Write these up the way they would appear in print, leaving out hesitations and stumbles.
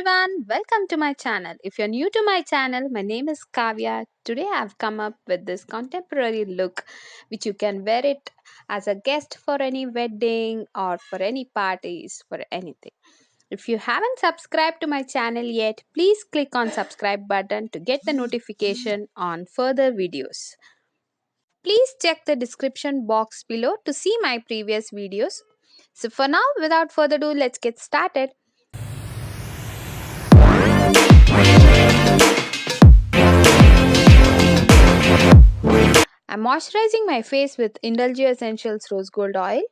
everyone, welcome to my channel. If you're new to my channel, my name is Kavya. Today I've come up with this contemporary look which you can wear it as a guest for any wedding or for any parties, for anything. If you haven't subscribed to my channel yet, please click on subscribe button to get the notification on further videos. Please check the description box below to see my previous videos. So for now, without further ado, let's get started. I'm moisturizing my face with Indulge Essentials Rose Gold Oil.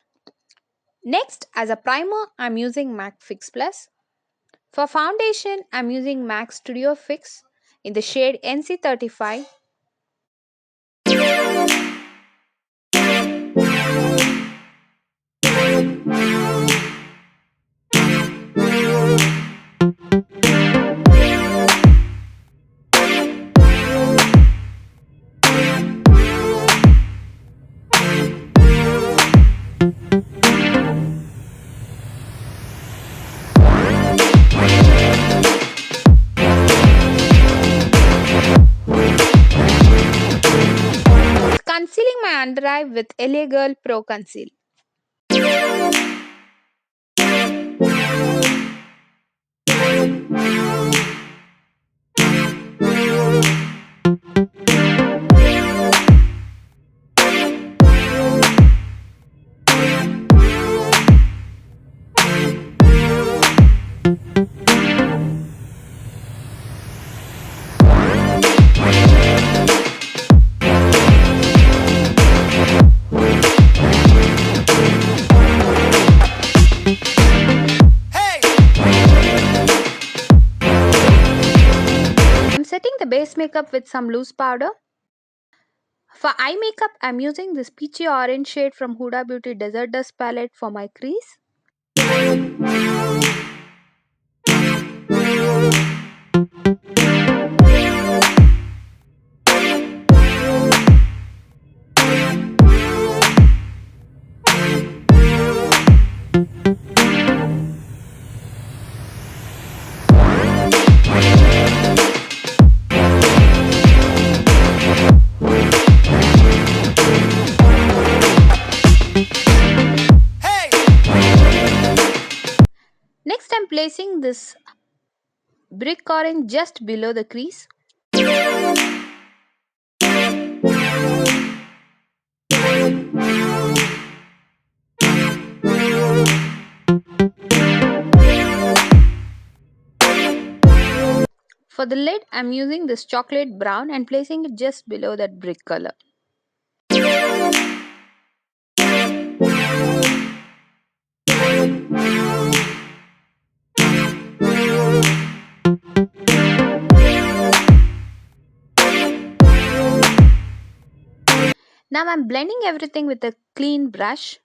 Next, as a primer, I'm using MAC Fix Plus. For foundation, I'm using MAC Studio Fix in the shade NC35. Concealing my under eye with LA Girl Pro Conceal. I'm setting the base makeup with some loose powder. For eye makeup, I'm using this peachy orange shade from Huda Beauty Desert Dust palette for my crease. Next, I'm placing this brick orange just below the crease. For the lid, I'm using this chocolate brown and placing it just below that brick color. Now I'm blending everything with a clean brush.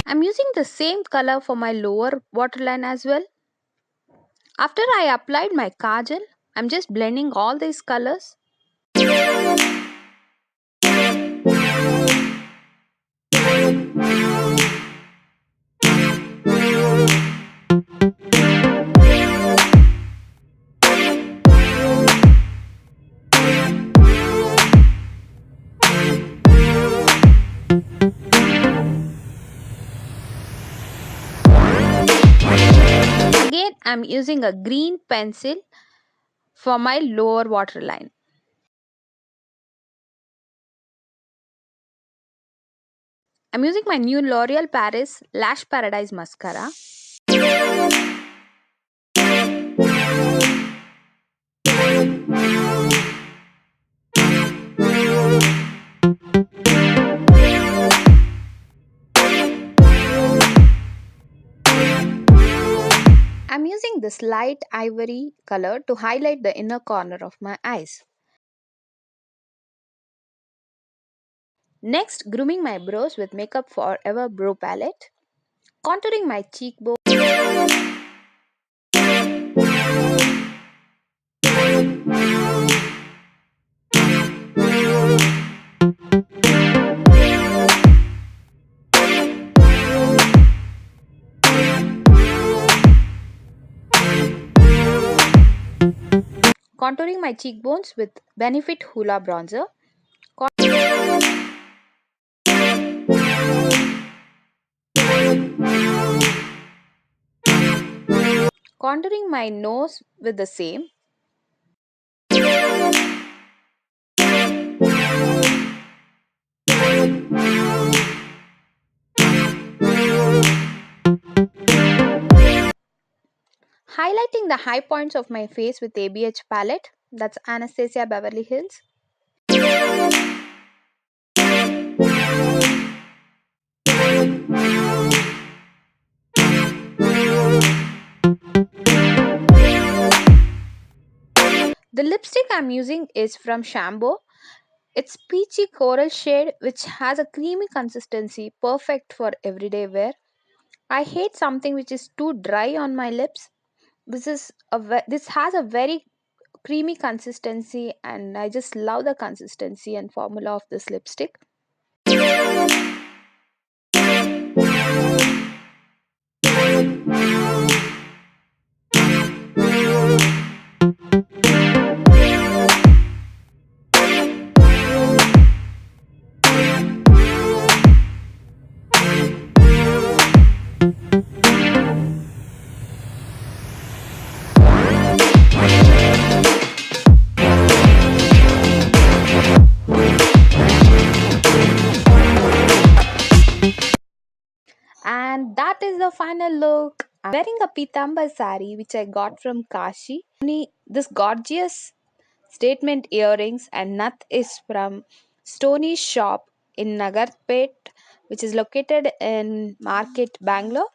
I'm using the same color for my lower waterline as well. After I applied my kajal, I'm just blending all these colors. Again, I'm using a green pencil for my lower waterline. I'm using my new L'Oreal Paris Lash Paradise Mascara. I'm using this light ivory color to highlight the inner corner of my eyes. Next, grooming my brows with Makeup Forever Brow Palette, contouring my cheekbone, contouring my cheekbones with Benefit Hoola Bronzer, contouring my nose with the same, highlighting the high points of my face with ABH palette, that's Anastasia Beverly Hills, the lipstick I'm using is from Shampoo. It's peachy coral shade which has a creamy consistency, perfect for everyday wear. I hate something which is too dry on my lips. This has a very creamy consistency and I just love the consistency and formula of this lipstick. And that is the final look. I'm wearing a Pitamba sari which I got from Kashi. This gorgeous statement earrings and nut is from Stony's shop in Nagarpet, which is located in Market, Bangalore.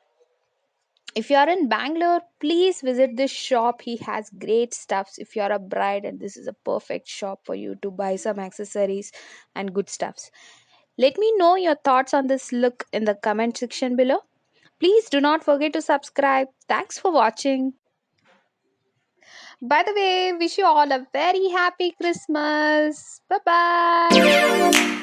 If you are in Bangalore, please visit this shop. He has great stuffs. If you are a bride, and this is a perfect shop for you to buy some accessories and good stuffs. Let me know your thoughts on this look in the comment section below. Please do not forget to subscribe. Thanks for watching. By the way, wish you all a very happy Christmas. Bye bye.